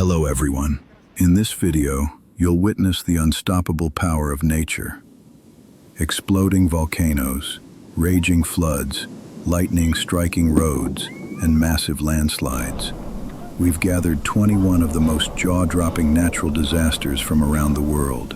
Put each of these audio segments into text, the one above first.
Hello everyone. In this video, you'll witness the unstoppable power of nature. Exploding volcanoes, raging floods, lightning striking roads, and massive landslides. We've gathered 21 of the most jaw-dropping natural disasters from around the world.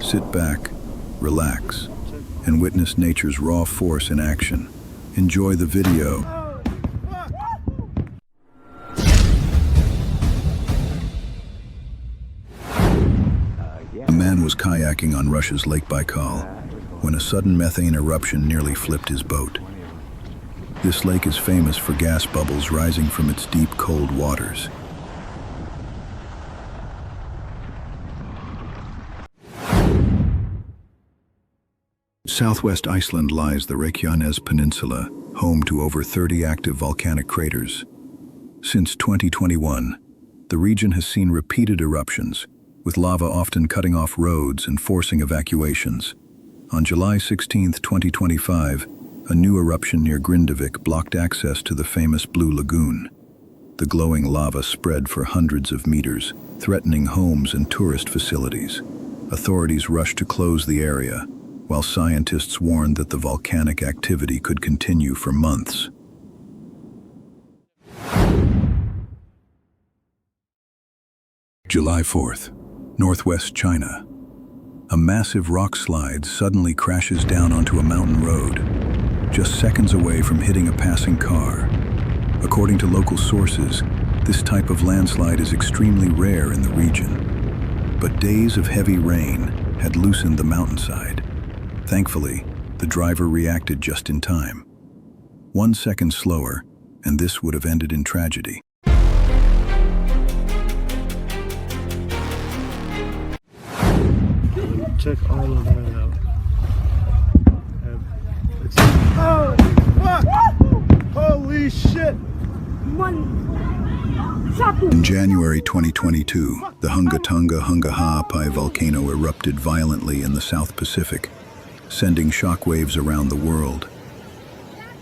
Sit back, relax, and witness nature's raw force in action. Enjoy the video. A man was kayaking on Russia's Lake Baikal when a sudden methane eruption nearly flipped his boat. This lake is famous for gas bubbles rising from its deep, cold waters. Southwest Iceland lies the Reykjanes Peninsula, home to over 30 active volcanic craters. Since 2021, the region has seen repeated eruptions, with lava often cutting off roads and forcing evacuations. On July 16, 2025, a new eruption near Grindavik blocked access to the famous Blue Lagoon. The glowing lava spread for hundreds of meters, threatening homes and tourist facilities. Authorities rushed to close the area, while scientists warned that the volcanic activity could continue for months. July 4th, Northwest China. A massive rock slide suddenly crashes down onto a mountain road, just seconds away from hitting a passing car. According to local sources, this type of landslide is extremely rare in the region. But days of heavy rain had loosened the mountainside. Thankfully, the driver reacted just in time. 1 second slower, and this would have ended in tragedy. Check all of that out. Oh, fuck! Holy shit! In January 2022, the Hungatonga Hungahapai volcano erupted violently in the South Pacific, sending shockwaves around the world.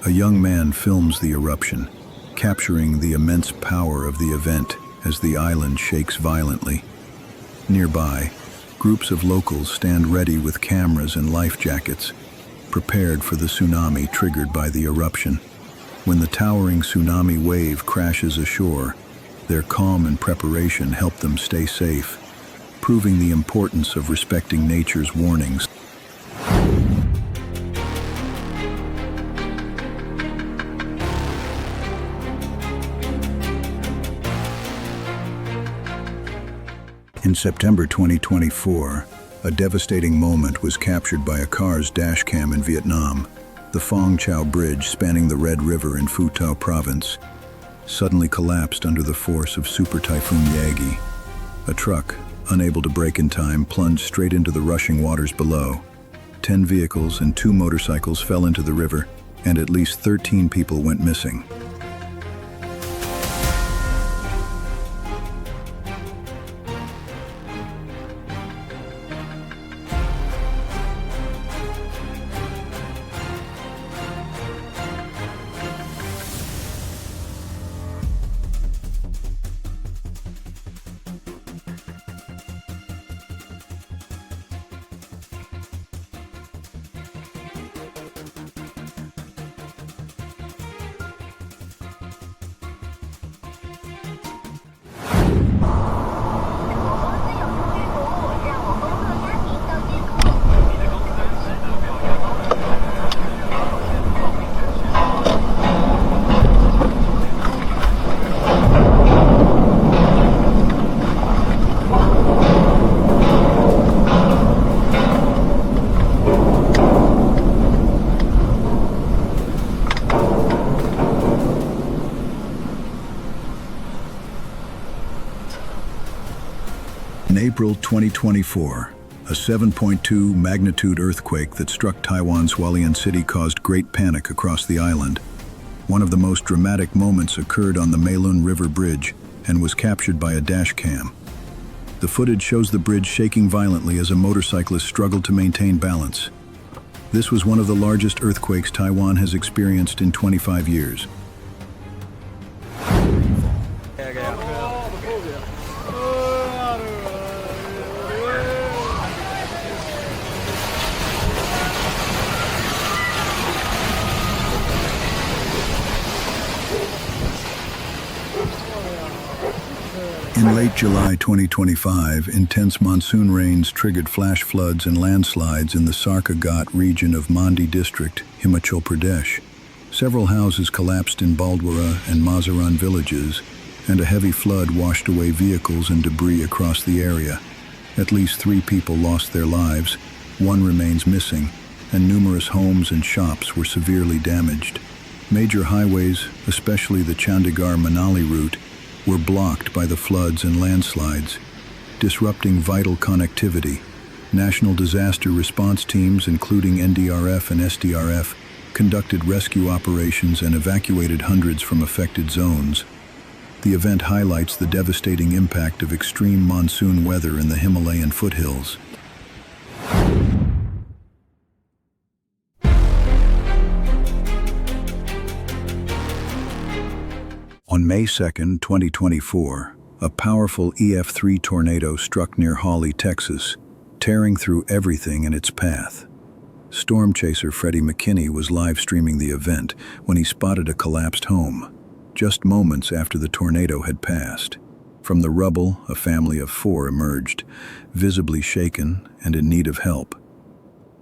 A young man films the eruption, capturing the immense power of the event as the island shakes violently. Nearby, groups of locals stand ready with cameras and life jackets, prepared for the tsunami triggered by the eruption. When the towering tsunami wave crashes ashore, their calm and preparation help them stay safe, proving the importance of respecting nature's warnings. In September 2024, a devastating moment was captured by a car's dashcam in Vietnam. The Phong Chau Bridge spanning the Red River in Phu Thao Province suddenly collapsed under the force of Super Typhoon Yagi. A truck, unable to brake in time, plunged straight into the rushing waters below. 10 vehicles and 2 motorcycles fell into the river, and at least 13 people went missing. In April 2024, a 7.2 magnitude earthquake that struck Taiwan's Hualien city caused great panic across the island. One of the most dramatic moments occurred on the Meilun River Bridge and was captured by a dash cam. The footage shows the bridge shaking violently as a motorcyclist struggled to maintain balance. This was one of the largest earthquakes Taiwan has experienced in 25 years. In late July 2025, intense monsoon rains triggered flash floods and landslides in the Sarka Ghat region of Mandi district, Himachal Pradesh. Several houses collapsed in Baldwara and Mazaran villages, and a heavy flood washed away vehicles and debris across the area. At least 3 people lost their lives, 1 remains missing, and numerous homes and shops were severely damaged. Major highways, especially the Chandigarh-Manali route, were blocked by the floods and landslides, disrupting vital connectivity. National disaster response teams, including NDRF and SDRF, conducted rescue operations and evacuated hundreds from affected zones. The event highlights the devastating impact of extreme monsoon weather in the Himalayan foothills. On May 2, 2024, a powerful EF3 tornado struck near Hawley, Texas, tearing through everything in its path. Storm chaser Freddie McKinney was live streaming the event when he spotted a collapsed home, just moments after the tornado had passed. From the rubble, a family of 4 emerged, visibly shaken and in need of help.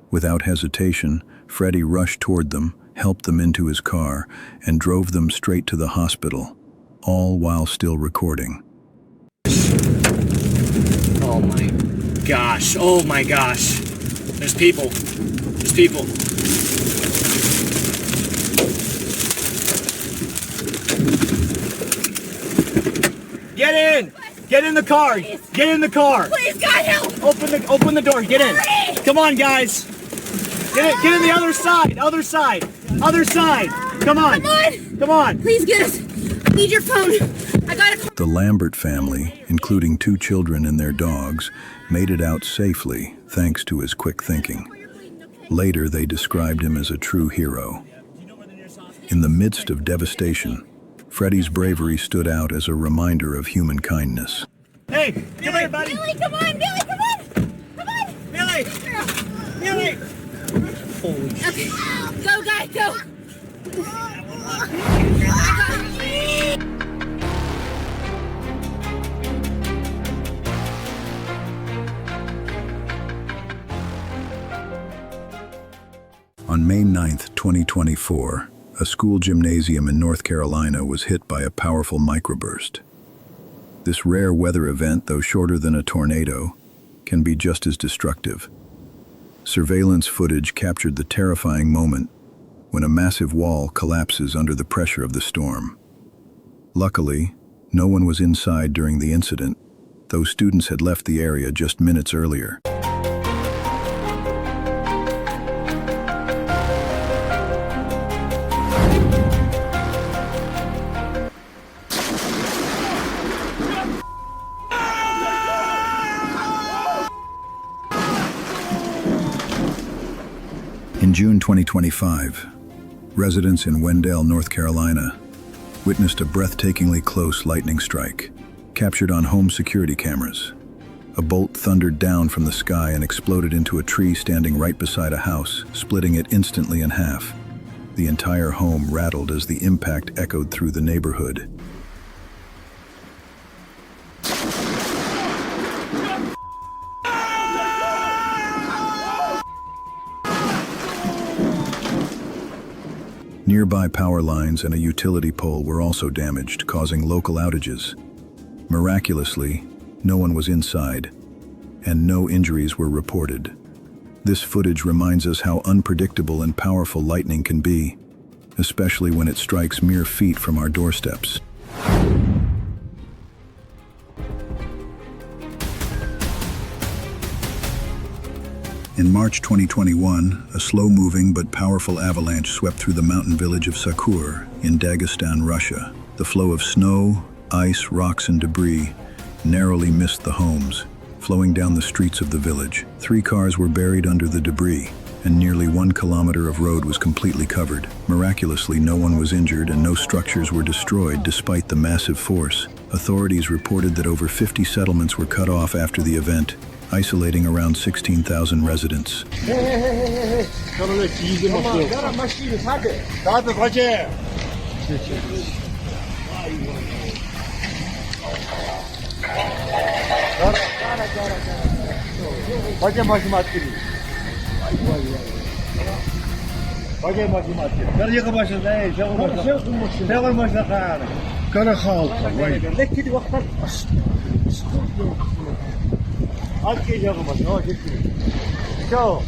Without hesitation, Freddie rushed toward them, helped them into his car, and drove them straight to the hospital, all while still recording. Oh my gosh, oh my gosh. There's people. There's people. Get in! Get in the car! Please. Get in the car! Please, God, help! Open the door, get in! Hurry. Come on, guys! Get in the other side! Other side! Other side! Come on! Come on! Come on! Please get us. I need your phone. I gotta call. The Lambert family, including 2 children and their dogs, made it out safely thanks to his quick thinking. Later, they described him as a true hero. In the midst of devastation, Freddie's bravery stood out as a reminder of human kindness. Hey! Come here, buddy! Billy, come on, Billy, come on! Come on! Billy! Girl. Billy! Holy shit. Okay. Go, guys, go! On May 9, 2024, a school gymnasium in North Carolina was hit by a powerful microburst. This rare weather event, though shorter than a tornado, can be just as destructive. Surveillance footage captured the terrifying moment when a massive wall collapses under the pressure of the storm. Luckily, no one was inside during the incident, though students had left the area just minutes earlier. In June 2025, residents in Wendell, North Carolina, witnessed a breathtakingly close lightning strike, captured on home security cameras. A bolt thundered down from the sky and exploded into a tree standing right beside a house, splitting it instantly in half. The entire home rattled as the impact echoed through the neighborhood. Nearby power lines and a utility pole were also damaged, causing local outages. Miraculously, no one was inside, and no injuries were reported. This footage reminds us how unpredictable and powerful lightning can be, especially when it strikes mere feet from our doorsteps. In March 2021, a slow-moving but powerful avalanche swept through the mountain village of Sakur in Dagestan, Russia. The flow of snow, ice, rocks, and debris narrowly missed the homes, flowing down the streets of the village. 3 cars were buried under the debris, and nearly 1 kilometer of road was completely covered. Miraculously, no one was injured and no structures were destroyed despite the massive force. Authorities reported that over 50 settlements were cut off after the event, isolating around 16,000 residents. Pode mais matéria. Pode mais matéria. Quero mais daí, já vou mais da cara. Cara halka. Lekki وقت Aqui já vou mais. Ó, aqui. Tchau.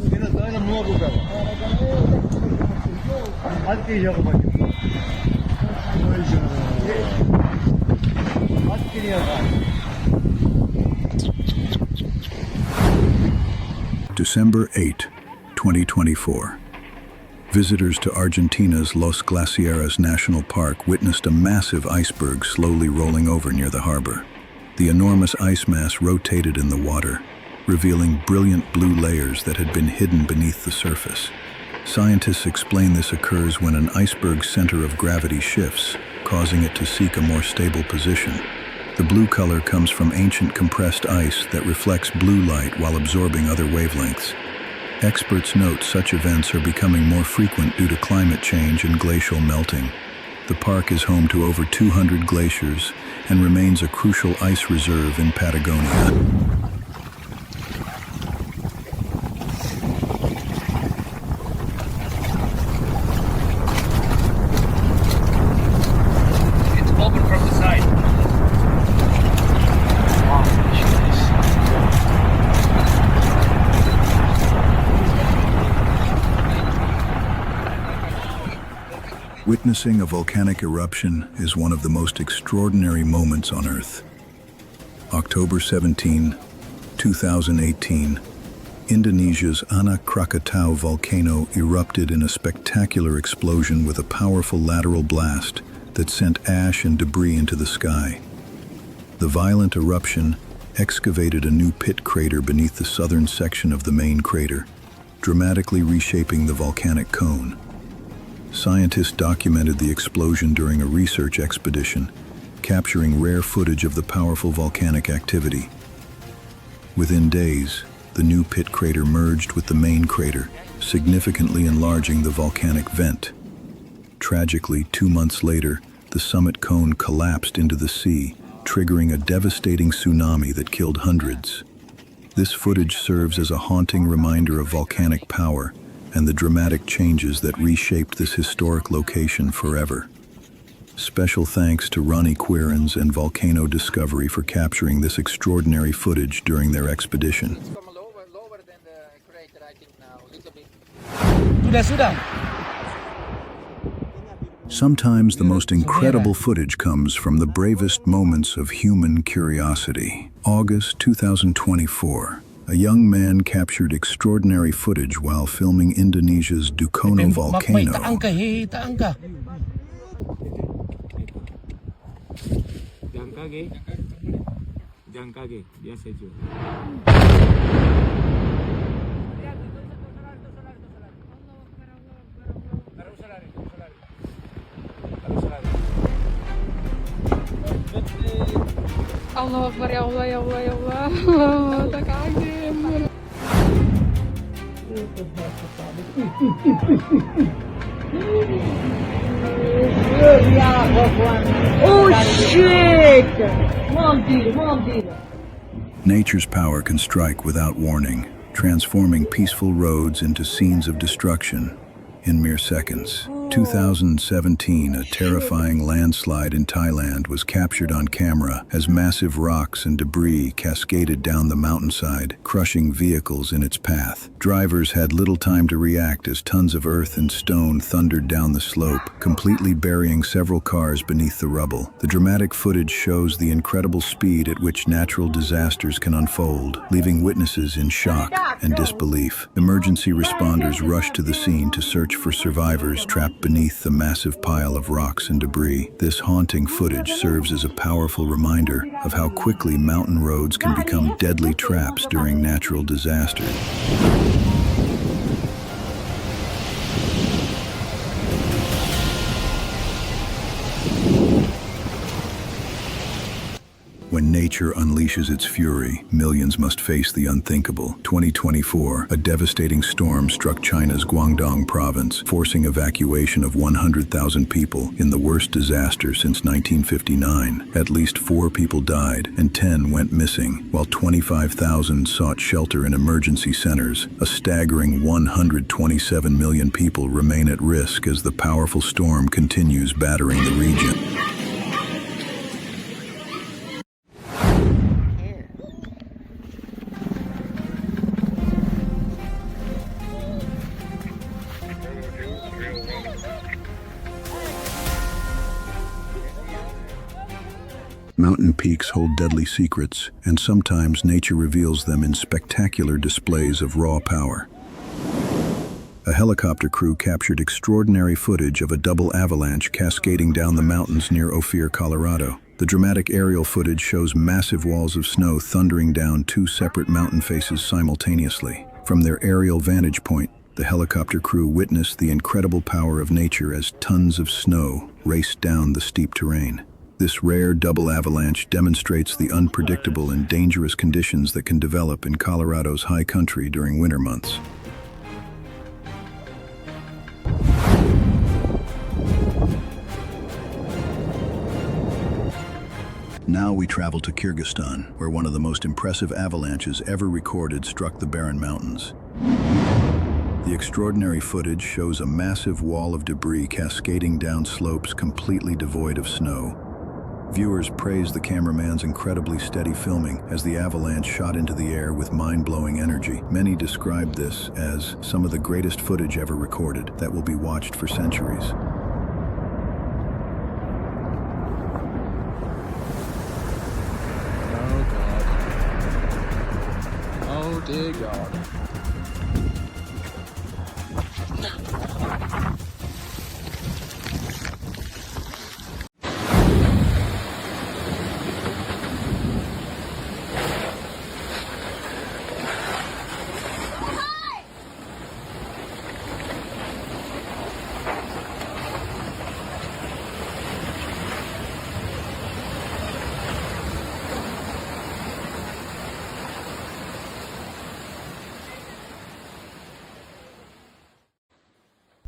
Biraz daha ne oldu da? Hadi ya bak. Hadi ya bak. December 8, 2024. Visitors to Argentina's Los Glaciares National Park witnessed a massive iceberg slowly rolling over near the harbor. The enormous ice mass rotated in the water, revealing brilliant blue layers that had been hidden beneath the surface. Scientists explain this occurs when an iceberg's center of gravity shifts, causing it to seek a more stable position. The blue color comes from ancient compressed ice that reflects blue light while absorbing other wavelengths. Experts note such events are becoming more frequent due to climate change and glacial melting. The park is home to over 200 glaciers and remains a crucial ice reserve in Patagonia. Witnessing a volcanic eruption is one of the most extraordinary moments on Earth. October 17, 2018, Indonesia's Anak Krakatau volcano erupted in a spectacular explosion with a powerful lateral blast that sent ash and debris into the sky. The violent eruption excavated a new pit crater beneath the southern section of the main crater, dramatically reshaping the volcanic cone. Scientists documented the explosion during a research expedition, capturing rare footage of the powerful volcanic activity. Within days, the new pit crater merged with the main crater, significantly enlarging the volcanic vent. Tragically, 2 months later, the summit cone collapsed into the sea, triggering a devastating tsunami that killed hundreds. This footage serves as a haunting reminder of volcanic power and the dramatic changes that reshaped this historic location forever. Special thanks to Ronnie Quirins and Volcano Discovery for capturing this extraordinary footage during their expedition. Lower than the crater, I think now, a little bit. Sudah. Sometimes the most incredible footage comes from the bravest moments of human curiosity. August 2024. A young man captured extraordinary footage while filming Indonesia's Dukono volcano. Jangan kaget, biasa aja. Allah Akbar, ya Allah, ya Allah, ya Allah. Tak kaget. Oh shit! Nature's power can strike without warning, transforming peaceful roads into scenes of destruction in mere seconds. 2017, a terrifying landslide in Thailand was captured on camera as massive rocks and debris cascaded down the mountainside, crushing vehicles in its path. Drivers had little time to react as tons of earth and stone thundered down the slope, completely burying several cars beneath the rubble. The dramatic footage shows the incredible speed at which natural disasters can unfold, leaving witnesses in shock and disbelief. Emergency responders rushed to the scene to search for survivors trapped beneath the massive pile of rocks and debris. This haunting footage serves as a powerful reminder of how quickly mountain roads can become deadly traps during natural disasters. When nature unleashes its fury, millions must face the unthinkable. 2024, a devastating storm struck China's Guangdong province, forcing evacuation of 100,000 people in the worst disaster since 1959. At least 4 people died and 10 went missing, while 25,000 sought shelter in emergency centers. A staggering 127 million people remain at risk as the powerful storm continues battering the region. Mountain peaks hold deadly secrets, and sometimes nature reveals them in spectacular displays of raw power. A helicopter crew captured extraordinary footage of a double avalanche cascading down the mountains near Ophir, Colorado. The dramatic aerial footage shows massive walls of snow thundering down 2 separate mountain faces simultaneously. From their aerial vantage point, the helicopter crew witnessed the incredible power of nature as tons of snow raced down the steep terrain. This rare double avalanche demonstrates the unpredictable and dangerous conditions that can develop in Colorado's high country during winter months. Now we travel to Kyrgyzstan, where one of the most impressive avalanches ever recorded struck the barren mountains. The extraordinary footage shows a massive wall of debris cascading down slopes completely devoid of snow. Viewers praised the cameraman's incredibly steady filming as the avalanche shot into the air with mind-blowing energy. Many described this as some of the greatest footage ever recorded that will be watched for centuries. Oh dear God.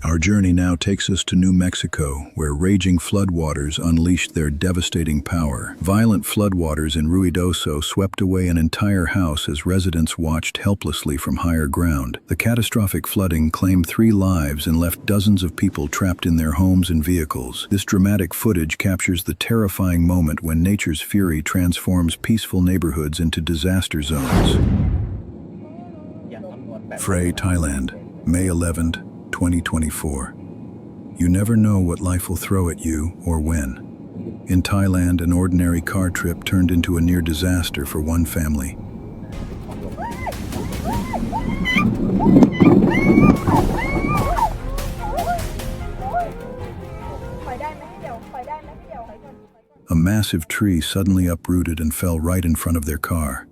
Our journey now takes us to New Mexico, where raging floodwaters unleashed their devastating power. Violent floodwaters in Ruidoso swept away an entire house as residents watched helplessly from higher ground. The catastrophic flooding claimed 3 lives and left dozens of people trapped in their homes and vehicles. This dramatic footage captures the terrifying moment when nature's fury transforms peaceful neighborhoods into disaster zones. Phrae, Thailand, May 11th, 2024. You never know what life will throw at you or when. In Thailand, an ordinary car trip turned into a near disaster for one family. A massive tree suddenly uprooted and fell right in front of their car.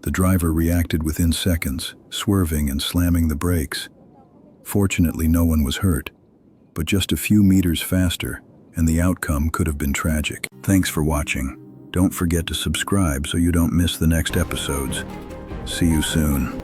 The driver reacted within seconds, swerving and slamming the brakes. Fortunately, no one was hurt, but just a few meters faster, and the outcome could have been tragic. Thanks for watching. Don't forget to subscribe so you don't miss the next episodes. See you soon.